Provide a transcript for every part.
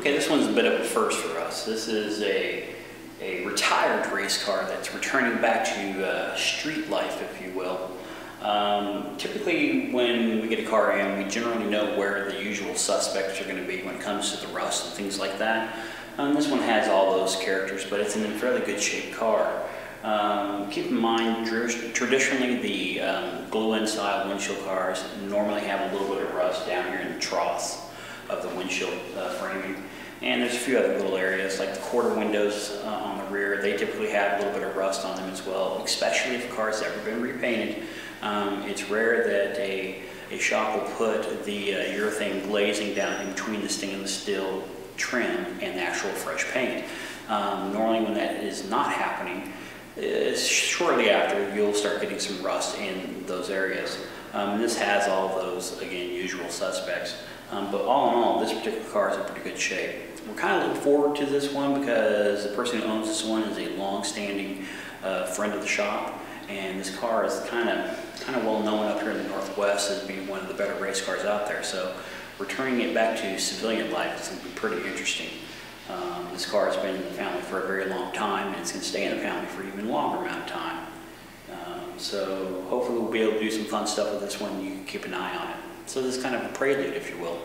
Okay, this one's a bit of a first for us. This is a retired race car that's returning back to street life, if you will. Typically, when we get a car in, we generally know where the usual suspects are going to be when it comes to the rust and things like that. This one has all those characters, but it's in a fairly good shape car. Keep in mind, traditionally the glue-in style windshield cars normally have a little bit of rust down here in the troughs of the windshield framing. And there's a few other little areas like the quarter windows on the rear. They typically have a little bit of rust on them as well, especially if the car's ever been repainted. It's rare that a shop will put the urethane glazing down in between the stainless steel trim and the actual fresh paint. Normally when that is not happening, shortly after you'll start getting some rust in those areas. This has all those, again, usual suspects. But all in all, this particular car is in pretty good shape. We're kind of looking forward to this one because the person who owns this one is a long-standing friend of the shop, and this car is kind of well known up here in the Northwest as being one of the better race cars out there. So returning it back to civilian life is going to be pretty interesting. This car has been in the family for a very long time, and it's going to stay in the family for an even longer amount of time. So hopefully we'll be able to do some fun stuff with this one. You can keep an eye on it. So this is kind of a prelude, if you will.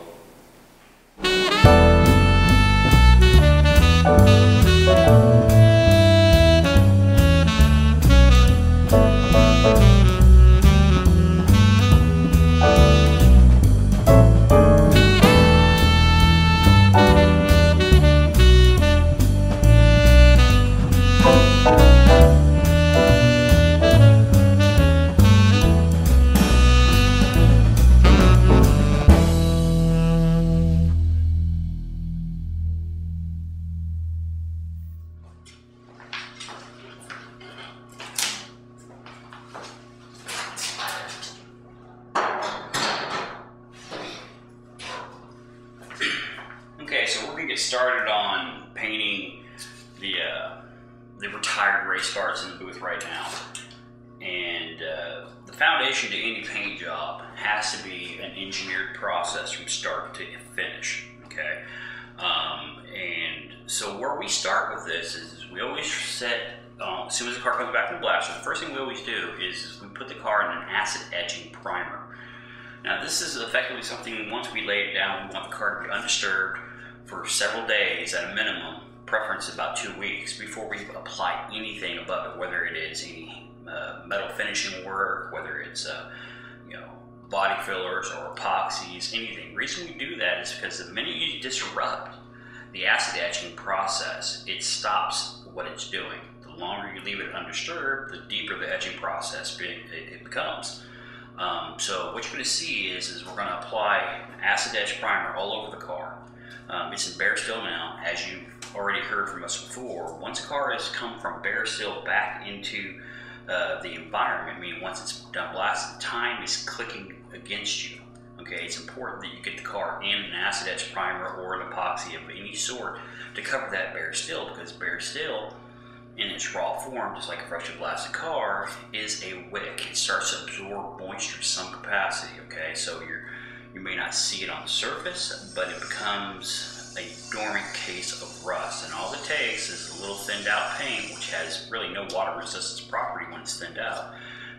Okay, so we're going to get started on painting the retired race cars in the booth right now. And the foundation to any paint job has to be an engineered process from start to finish, okay? And so where we start with this is we always set, as soon as the car comes back from the blaster, the first thing we always do is we put the car in an acid etching primer. Now this is effectively something, once we lay it down, we want the car to be undisturbed for several days at a minimum, preference about 2 weeks, before we apply anything above it, whether it is any metal finishing work, whether it's body fillers or epoxies, anything. The reason we do that is because the minute you disrupt the acid etching process, it stops what it's doing. The longer you leave it undisturbed, the deeper the etching process it becomes. So what you're going to see is we're going to apply acid etch primer all over the car. It's in bare steel now, as you've already heard from us before. Once a car has come from bare steel back into the environment, meaning once it's done blasting, time is clicking against you. Okay, it's important that you get the car in an acid etch primer or an epoxy of any sort to cover that bare steel, because bare steel in its raw form, just like a freshly blasted car, is a wick. It starts to absorb moisture to some capacity, okay? So you may not see it on the surface, but it becomes a dormant case of rust. And all it takes is a little thinned out paint, which has really no water resistance property when it's thinned out,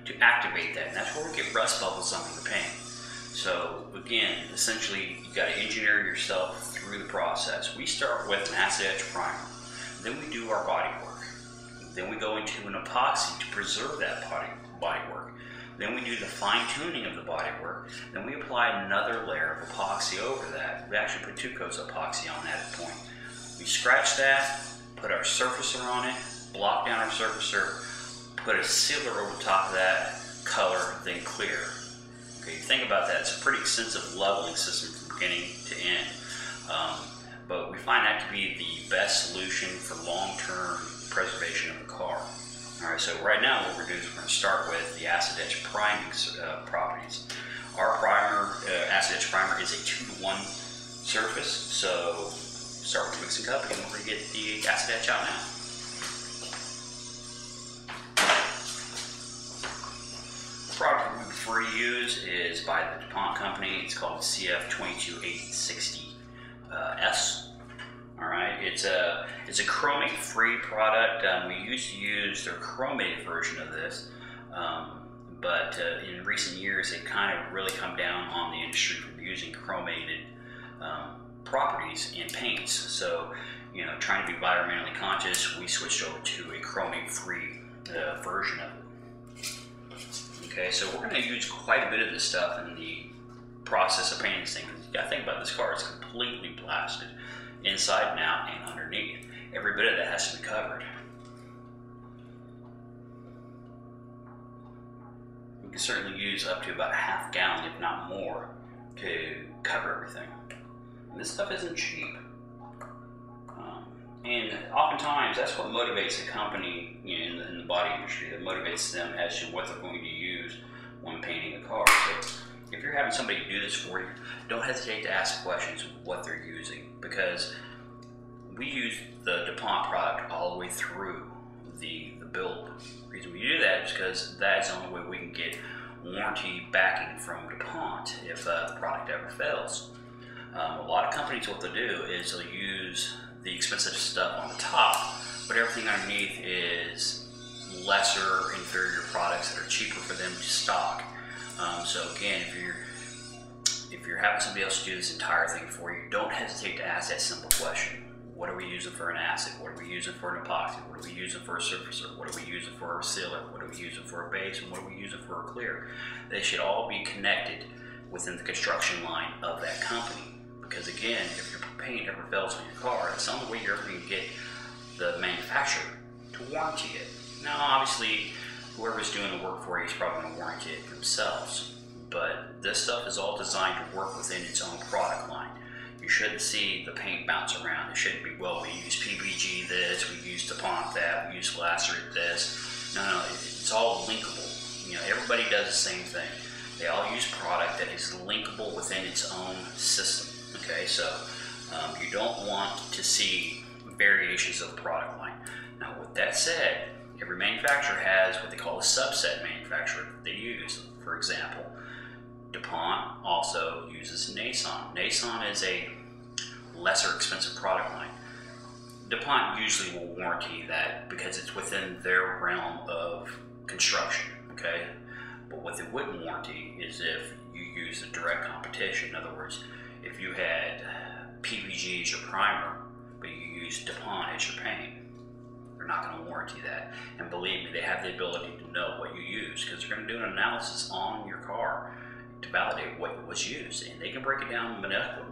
to activate that. And that's where we get rust bubbles under the paint. So again, essentially, you gotta engineer yourself through the process. We start with an acid etch primer. Then we do our body work. Then we go into an epoxy to preserve that body work. Then we do the fine tuning of the body work. Then we apply another layer of epoxy over that. We actually put 2 coats of epoxy on that point. We scratch that, put our surfacer on it, block down our surfacer, put a sealer over top of that, color, then clear. Okay, think about that. It's a pretty extensive leveling system from beginning to end. But we find that to be the best solution for long-term preservation of the car. All right, so right now what we're doing is we're going to start with the acid etch priming properties. Our primer, acid etch primer, is a 2-to-1 surface, so start with the mixing cup and we're going to get the acid etch out now. The product we prefer to use is by the DuPont company. It's called CF22860S. All right, it's a chromate-free product. We used to use their chromated version of this, but in recent years, they've kind of really come down on the industry from using chromated properties in paints. So, trying to be environmentally conscious, we switched over to a chromate-free version of it. Okay, so we're going to use quite a bit of this stuff in the process of painting this thing. You got to think about this car; it's completely blasted, inside and out and underneath. Every bit of that has to be covered. You can certainly use up to about a half gallon, if not more, to cover everything. And this stuff isn't cheap. And oftentimes, that's what motivates a company in the body industry, that motivates them as to what they're going to use when painting a car. So if you're having somebody do this for you, don't hesitate to ask questions of what they're using, because we use the DuPont product all the way through the build. The reason we do that is because that's the only way we can get warranty backing from DuPont if the product ever fails. A lot of companies, what they'll do is they'll use the expensive stuff on the top, but everything underneath is lesser, inferior products that are cheaper for them to stock. So again, if you're having somebody else do this entire thing for you, don't hesitate to ask that simple question. What are we using for an acid? What are we using for an epoxy? What are we using for a surfacer? What are we using for a sealer? What are we using for a base? And what are we using for a clear? They should all be connected within the construction line of that company. Because again, if your paint ever fails on your car, it's the only way you're ever going to get the manufacturer to warranty it. Now, obviously, whoever's doing the work for you is probably going to warranty it themselves. But this stuff is all designed to work within its own product line. You shouldn't see the paint bounce around. It shouldn't be, well, we use PPG this, we use DuPont that, we use Lacerate this. No, it's all linkable. Everybody does the same thing. They all use product that is linkable within its own system. Okay, so you don't want to see variations of the product line. Now, with that said, every manufacturer has what they call a subset manufacturer that they use. For example, DuPont also uses Nason. Nason is a lesser expensive product line. DuPont usually will warranty that because it's within their realm of construction, okay? But what they wouldn't warranty is if you use a direct competition. In other words, if you had PPG as your primer, but you use DuPont as your paint, they're not going to warranty that. And believe me, they have the ability to know what you use, because they're going to do an analysis on your car to validate what was used, and they can break it down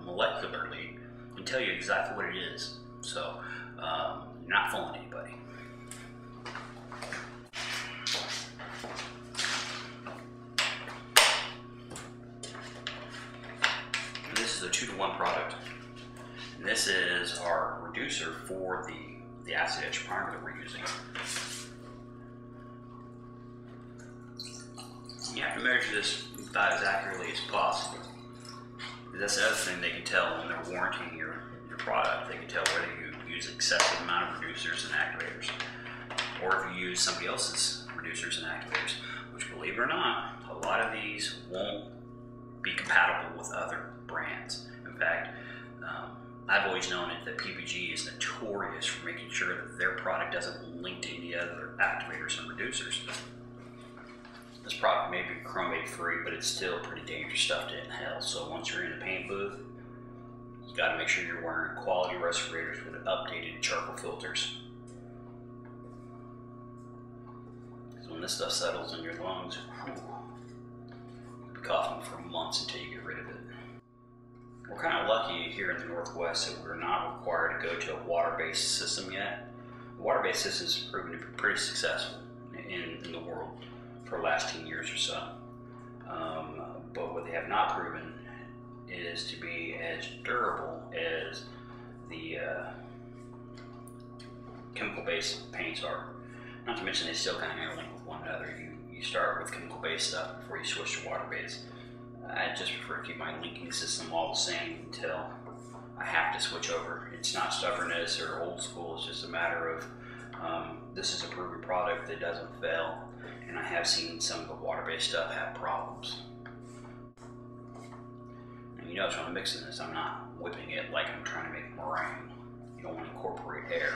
molecularly and tell you exactly what it is. So you're not fooling anybody. And this is a 2-to-1 product, and this is our reducer for the acid etch primer that we're using. You have to measure this about as accurately as possible. That's the other thing they can tell when they're warranting your product. They can tell whether you use excessive amount of reducers and activators, or if you use somebody else's reducers and activators, which, believe it or not, a lot of these won't be compatible with other brands. In fact, I've always known it that PPG is notorious for making sure that their product doesn't link to any other activators and reducers. This product may be chromate free, but it's still pretty dangerous stuff to inhale. So once you're in a paint booth, you got to make sure you're wearing quality respirators with updated charcoal filters. Because when this stuff settles in your lungs, you'll be coughing for months until you get rid of it. We're kind of lucky here in the Northwest that we're not required to go to a water-based system yet. The water-based system has proven to be pretty successful in the world for the last 10 years or so. But what they have not proven is to be as durable as the chemical-based paints are. Not to mention they still kind of interlink with one another. You start with chemical-based stuff before you switch to water-based. I just prefer to keep my linking system all the same until I have to switch over. It's not stubbornness or old school, it's just a matter of this is a proven product that doesn't fail. And I have seen some of the water-based stuff have problems. And you notice when I'm mixing this, I'm not whipping it like I'm trying to make meringue. don't want to incorporate air.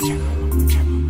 Ciao.